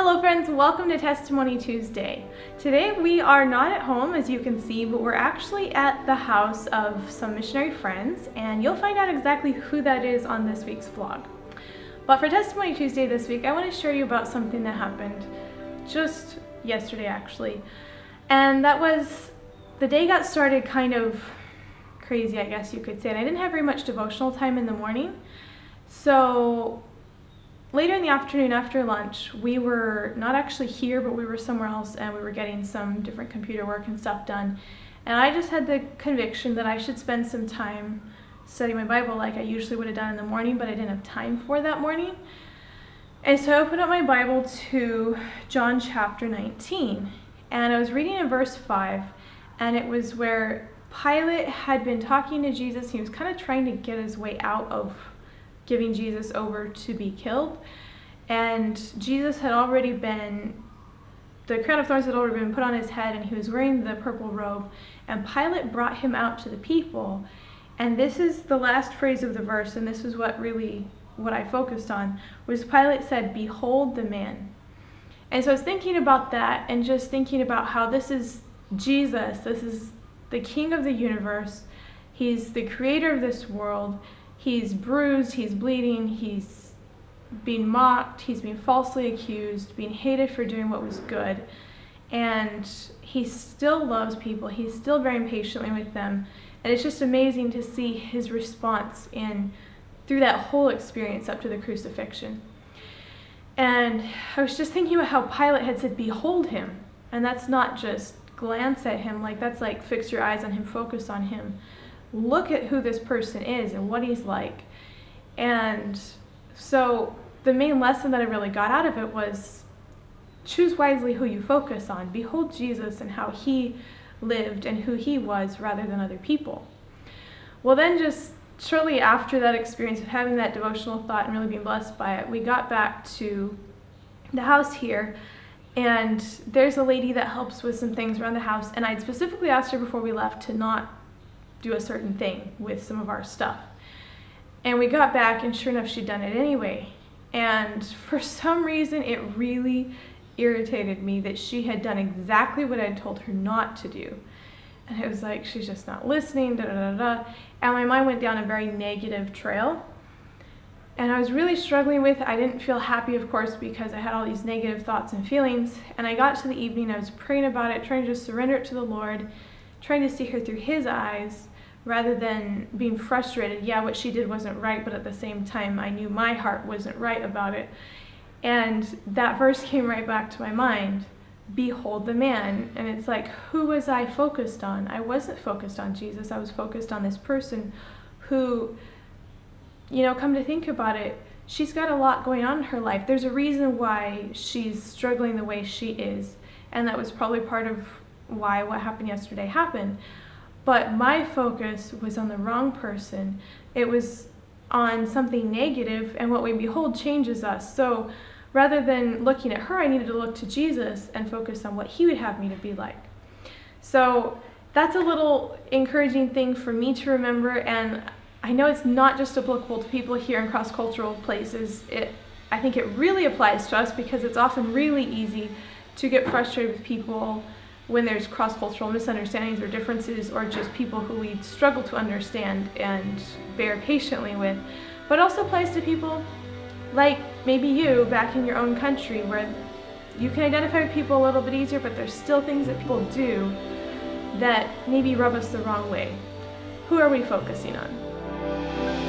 Hello friends, welcome to Testimony Tuesday. Today we are not at home, as you can see, but we're actually at the house of some missionary friends, and you'll find out exactly who that is on this week's vlog. But for Testimony Tuesday this week, I want to share you about something that happened just yesterday actually. And that was, the day got started kind of crazy, I guess you could say, and I didn't have very much devotional time in the morning. So later in the afternoon after lunch, we were not actually here, but we were somewhere else, and we were getting some different computer work and stuff done. And I just had the conviction that I should spend some time studying my Bible like I usually would have done in the morning, but I didn't have time for that morning. And so I opened up my Bible to John chapter 19, and I was reading in verse 5, and it was where Pilate had been talking to Jesus. He was kind of trying to get his way out of giving Jesus over to be killed, and Jesus had already been, the crown of thorns had already been put on his head, and he was wearing the purple robe, and Pilate brought him out to the people. And this is the last phrase of the verse, and this is what I focused on, was Pilate said, "Behold the man." And so I was thinking about that, and just thinking about how this is Jesus, this is the King of the universe, he's the creator of this world. He's bruised, he's bleeding, he's being mocked, he's being falsely accused, being hated for doing what was good. And he still loves people, he's still bearing patiently with them. And it's just amazing to see his response through that whole experience up to the crucifixion. And I was just thinking about how Pilate had said, "Behold him." And that's not just glance at him, like that's like fix your eyes on him, focus on him. Look at who this person is and what he's like. And so the main lesson that I really got out of it was choose wisely who you focus on. Behold Jesus and how he lived and who he was rather than other people. Well, then just shortly after that experience of having that devotional thought and really being blessed by it, we got back to the house here, and there's a lady that helps with some things around the house, and I'd specifically asked her before we left to not do a certain thing with some of our stuff. And we got back, and sure enough, she'd done it anyway. And for some reason, it really irritated me that she had done exactly what I'd told her not to do. And it was like, she's just not listening, da da da da. And my mind went down a very negative trail. And I was really struggling with it. I didn't feel happy, of course, because I had all these negative thoughts and feelings. And I got to the evening, I was praying about it, trying to just surrender it to the Lord, trying to see her through his eyes rather than being frustrated. Yeah, what she did wasn't right, but at the same time, I knew my heart wasn't right about it. And that verse came right back to my mind, "Behold the man." And it's like, who was I focused on? I wasn't focused on Jesus. I was focused on this person who, come to think about it, she's got a lot going on in her life. There's a reason why she's struggling the way she is. And that was probably part of why what happened yesterday happened. But my focus was on the wrong person. It was on something negative, and what we behold changes us. So rather than looking at her, I needed to look to Jesus and focus on what he would have me to be like. So that's a little encouraging thing for me to remember, and I know it's not just applicable to people here in cross-cultural places. I think it really applies to us because it's often really easy to get frustrated with people when there's cross-cultural misunderstandings or differences, or just people who we struggle to understand and bear patiently with. But it also applies to people like maybe you back in your own country, where you can identify with people a little bit easier, but there's still things that people do that maybe rub us the wrong way. Who are we focusing on?